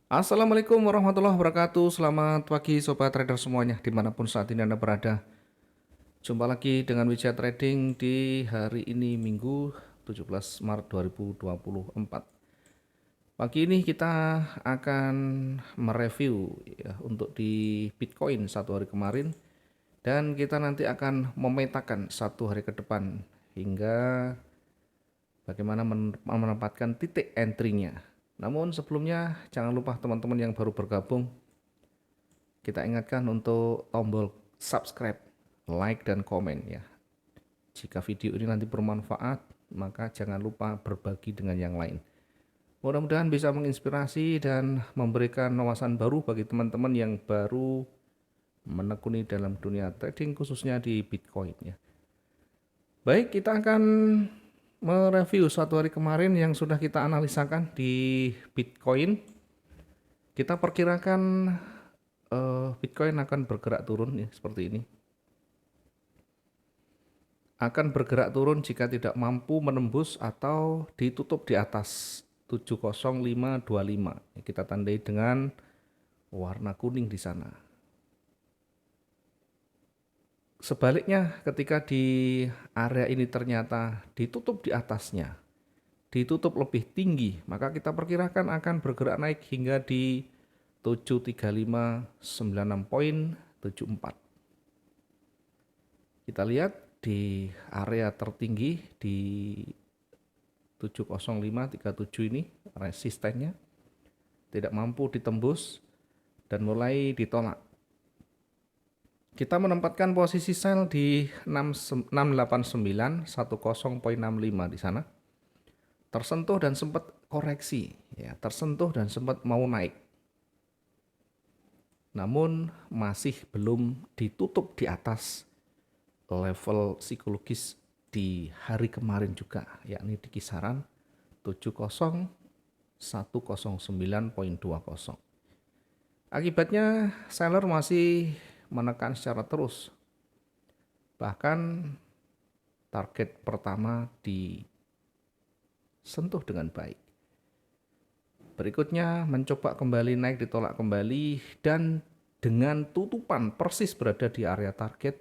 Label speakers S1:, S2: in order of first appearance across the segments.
S1: Assalamualaikum warahmatullahi wabarakatuh. Selamat pagi sobat trader semuanya dimanapun saat ini Anda berada. Jumpa lagi dengan Wijaya Trading di hari ini Minggu 17 Maret 2024. Pagi ini kita akan mereview ya, untuk di Bitcoin satu hari kemarin, dan kita nanti akan memetakan satu hari ke depan hingga bagaimana menempatkan titik entry-nya. Namun sebelumnya jangan lupa teman-teman yang baru bergabung, kita ingatkan untuk tombol subscribe, like, dan komen ya. Jika video ini nanti bermanfaat, maka jangan lupa berbagi dengan yang lain. Mudah-mudahan bisa menginspirasi dan memberikan wawasan baru bagi teman-teman yang baru menekuni dalam dunia trading, khususnya di Bitcoin ya. Baik, kita akan mereview satu hari kemarin yang sudah kita analisakan di Bitcoin. Kita perkirakan Bitcoin akan bergerak turun ya, seperti ini. Akan bergerak turun jika tidak mampu menembus atau ditutup di atas 70525. Kita tandai dengan warna kuning di sana. Sebaliknya, ketika di area ini ternyata ditutup di atasnya, ditutup lebih tinggi, maka kita perkirakan akan bergerak naik hingga di 73596.74. Kita lihat di area tertinggi di 70537 ini resistennya tidak mampu ditembus dan mulai ditolak. Kita menempatkan posisi sell di 689 10.65 di sana. Tersentuh dan sempat koreksi ya, tersentuh dan sempat mau naik. Namun masih belum ditutup di atas level psikologis di hari kemarin juga, yakni di kisaran 70109.20. Akibatnya seller masih menekan secara terus. Bahkan target pertama disentuh dengan baik. Berikutnya mencoba kembali naik, ditolak kembali, dan dengan tutupan persis berada di area target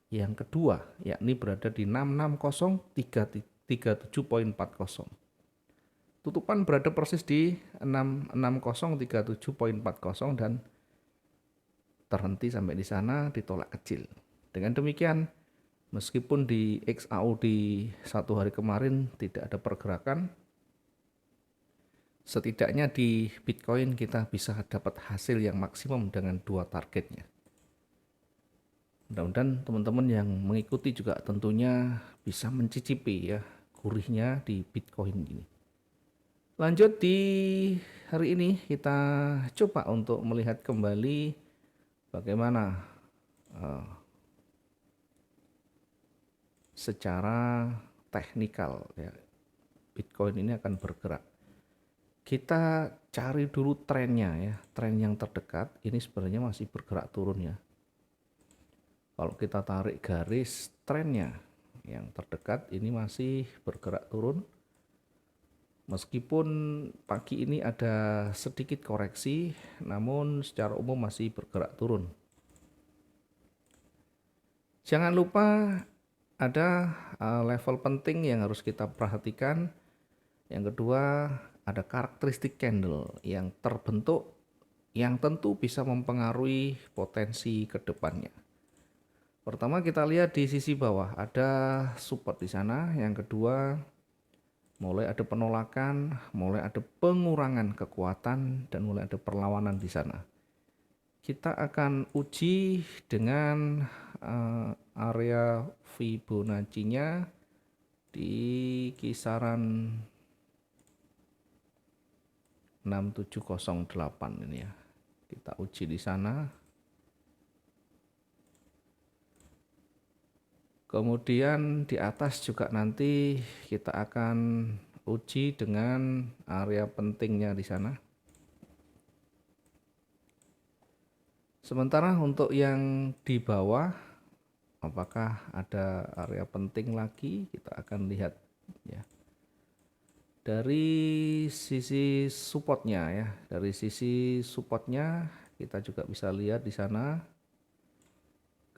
S1: yang kedua, yakni berada di 66037.40. Tutupan berada persis di 66037.40 dan terhenti sampai di sana, ditolak kecil. Dengan demikian, meskipun di XAU di satu hari kemarin tidak ada pergerakan, setidaknya di Bitcoin kita bisa dapat hasil yang maksimum dengan dua targetnya. Mudah-mudahan teman-teman yang mengikuti juga tentunya bisa mencicipi ya gurihnya di Bitcoin ini. Lanjut di hari ini kita coba untuk melihat kembali bagaimana secara teknikal ya Bitcoin ini akan bergerak. Kita cari dulu trennya ya, tren yang terdekat ini sebenarnya masih bergerak turun ya. Kalau kita tarik garis trennya yang terdekat ini masih bergerak turun. Meskipun pagi ini ada sedikit koreksi, namun secara umum masih bergerak turun. Jangan lupa ada level penting yang harus kita perhatikan. Yang kedua, ada karakteristik candle yang terbentuk yang tentu bisa mempengaruhi potensi ke depannya. Pertama kita lihat di sisi bawah ada support di sana. Yang kedua, mulai ada penolakan, mulai ada pengurangan kekuatan, dan mulai ada perlawanan di sana. Kita akan uji dengan area Fibonacci-nya di kisaran 6708 ini ya. Kita uji di sana. Kemudian di atas juga nanti kita akan uji dengan area pentingnya di sana. Sementara untuk yang di bawah, apakah ada area penting lagi? Kita akan lihat ya. Dari sisi supportnya ya, dari sisi supportnya kita juga bisa lihat di sana.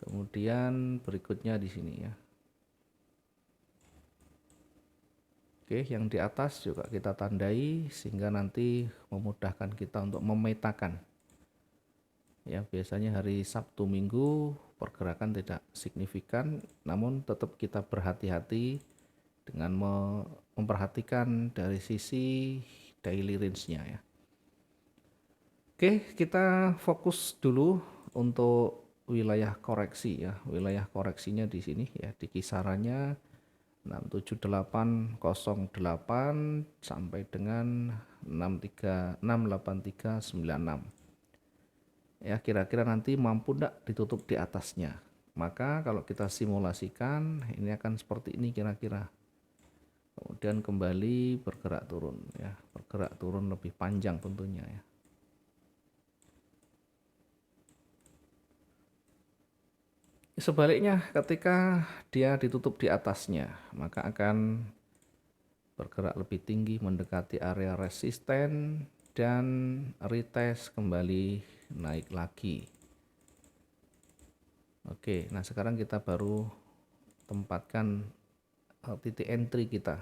S1: Kemudian berikutnya di sini ya. Oke, yang di atas juga kita tandai sehingga nanti memudahkan kita untuk memetakan. Ya, biasanya hari Sabtu Minggu pergerakan tidak signifikan, namun tetap kita berhati-hati dengan memperhatikan dari sisi daily range-nya ya. Oke, kita fokus dulu untuk wilayah koreksi ya. Wilayah koreksinya di sini ya, di kisarannya 67808 sampai dengan 68396. Ya, kira-kira nanti mampu enggak ditutup di atasnya. Maka kalau kita simulasikan ini akan seperti ini kira-kira. Kemudian kembali bergerak turun ya, bergerak turun lebih panjang tentunya ya. Sebaliknya ketika dia ditutup di atasnya, maka akan bergerak lebih tinggi mendekati area resisten dan retest kembali naik lagi. Oke, nah sekarang kita baru tempatkan titik entry kita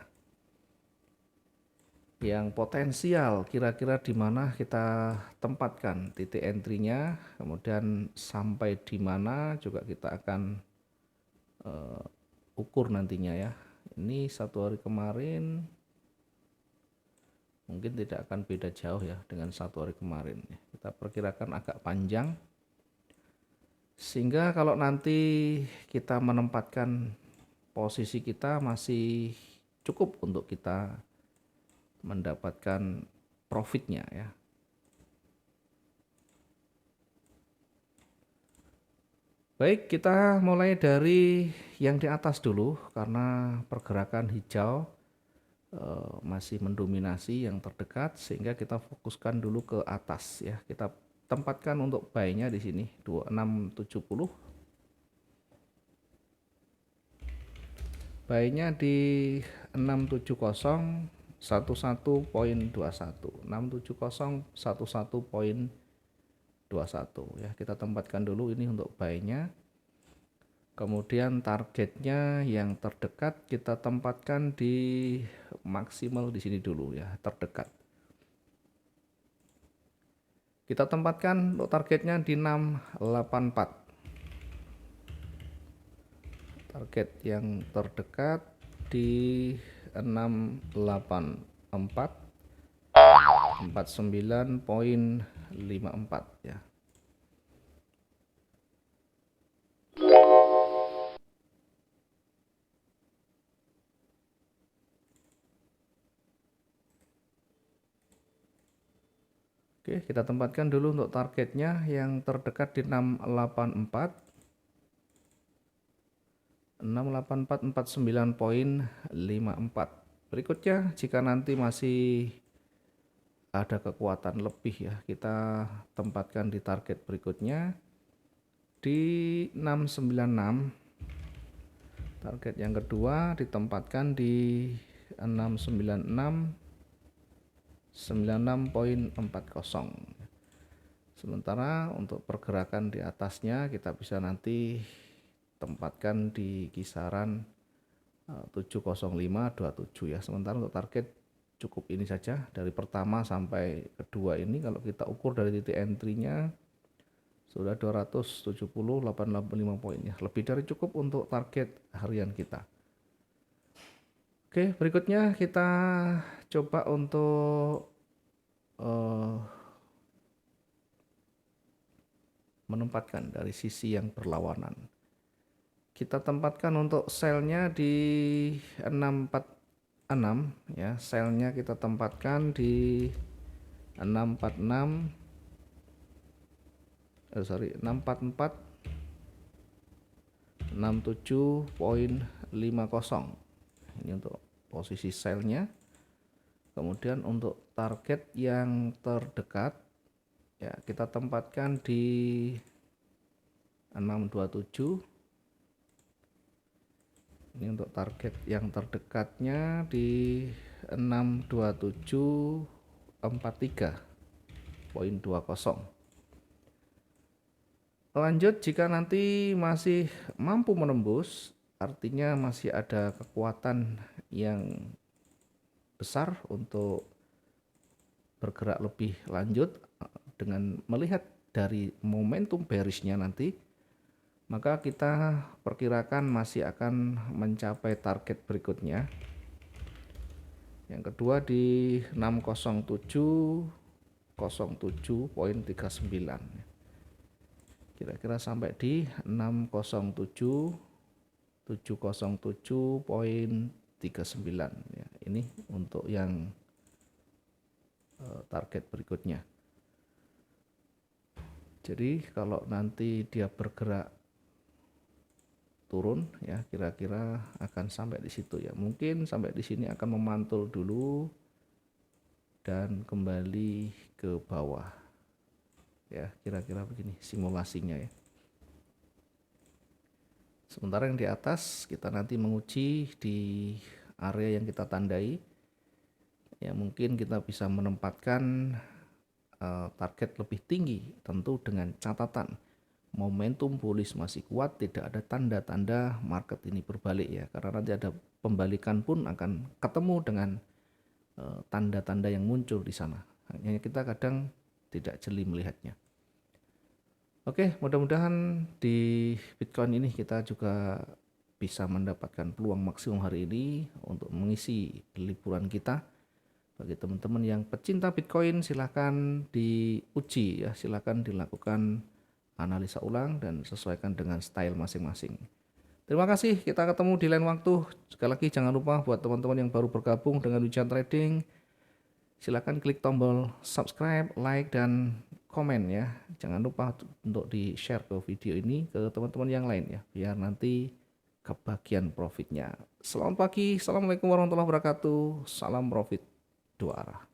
S1: yang potensial, kira-kira di mana kita tempatkan titik entry-nya, kemudian sampai di mana juga kita akan ukur nantinya ya. Ini satu hari kemarin mungkin tidak akan beda jauh ya dengan satu hari kemarin. Kita perkirakan agak panjang, sehingga kalau nanti kita menempatkan posisi kita masih cukup untuk kita mendapatkan profitnya ya. Baik, kita mulai dari yang di atas dulu karena pergerakan hijau masih mendominasi yang terdekat, sehingga kita fokuskan dulu ke atas ya. Kita tempatkan untuk buy-nya di sini 2670. Buy-nya di 670 11.21 670 11.21 ya. Kita tempatkan dulu ini untuk buy-nya. Kemudian targetnya yang terdekat kita tempatkan di maksimal di sini dulu ya, terdekat. Kita tempatkan untuk targetnya di 684. Target yang terdekat di 684 49.54 ya. Oke, kita tempatkan dulu untuk targetnya yang terdekat di 684 49.54. Berikutnya, jika nanti masih ada kekuatan lebih ya, kita tempatkan di target berikutnya di 696. Target yang kedua ditempatkan di 696 96.40. Sementara untuk pergerakan di atasnya kita bisa nanti tempatkan di kisaran 70527 ya. Sementara untuk target cukup ini saja dari pertama sampai kedua ini. Kalau kita ukur dari titik entry-nya sudah 270,885 poin ya, lebih dari cukup untuk target harian kita. Oke, berikutnya kita coba untuk menempatkan dari sisi yang berlawanan. Kita tempatkan untuk sell-nya di 646 ya, sell-nya kita tempatkan di 646 644 67.50. Ini untuk posisi sell-nya. Kemudian untuk target yang terdekat ya, kita tempatkan di 627. Ini untuk target yang terdekatnya di 62743.20. Lanjut, jika nanti masih mampu menembus, artinya masih ada kekuatan yang besar untuk bergerak lebih lanjut dengan melihat dari momentum bearishnya nanti, maka kita perkirakan masih akan mencapai target berikutnya. Yang kedua di 607.09, kira-kira sampai di 607.707.39 ya. Ini untuk yang target berikutnya. Jadi kalau nanti dia bergerak turun ya, kira-kira akan sampai di situ ya. Mungkin sampai di sini akan memantul dulu dan kembali ke bawah. Ya, kira-kira begini simulasinya ya. Sementara yang di atas kita nanti menguji di area yang kita tandai. Ya, mungkin kita bisa menempatkan target lebih tinggi, tentu dengan catatan momentum bullish masih kuat, tidak ada tanda-tanda market ini berbalik ya, karena nanti ada pembalikan pun akan ketemu dengan tanda-tanda yang muncul di sana. Hanya kita kadang tidak jeli melihatnya. Oke, mudah-mudahan di Bitcoin ini kita juga bisa mendapatkan peluang maksimum hari ini untuk mengisi liburan kita. Bagi teman-teman yang pecinta Bitcoin, silahkan diuji ya, silahkan dilakukan analisa ulang dan sesuaikan dengan style masing-masing. Terima kasih, kita ketemu di lain waktu. Sekali lagi jangan lupa buat teman-teman yang baru bergabung dengan Wijan Trading, silahkan klik tombol subscribe, like, dan komen ya. Jangan lupa untuk di-share ke video ini ke teman-teman yang lain ya, biar nanti kebagian profitnya. Selamat pagi, assalamualaikum warahmatullahi wabarakatuh, salam profit 2 arah.